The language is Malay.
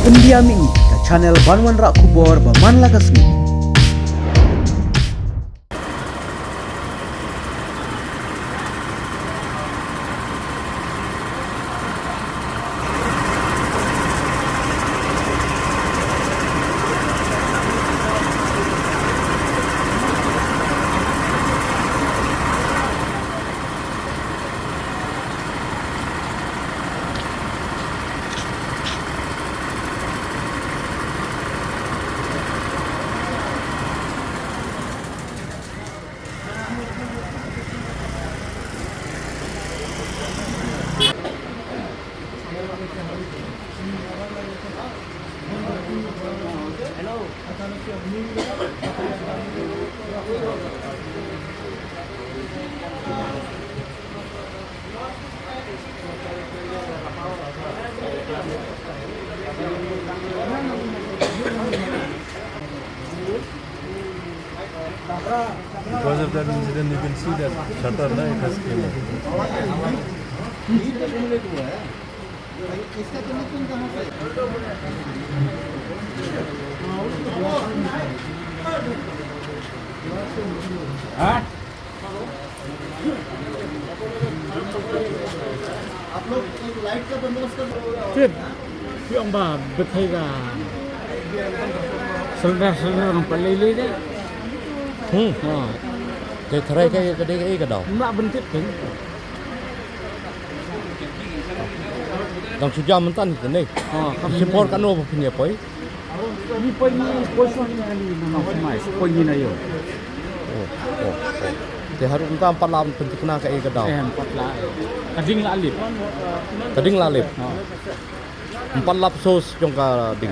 Pendiaming ke channel Banwan Rak Kubor Baman Lagasmi. Because of that incident, you can see that shutter light has came up. आप लोग एक लाइट का बंदोबस्त कर फिर क्यों बा बथेगा सल्डर orang pelili deh. Ha. Cái thray cái đầu. Mak bentit kan. Đang sudah mentan itu nih. Ha, Support kan apa punya poi? ni poi ni posisi ni memang semai. Poi ni na yo. Oh. Thì harus kita 4 lam penting kena cái đầu. Empat lah. Kading la alip. Tading lalip. Ha. 4 lap sos trong cả đỉnh.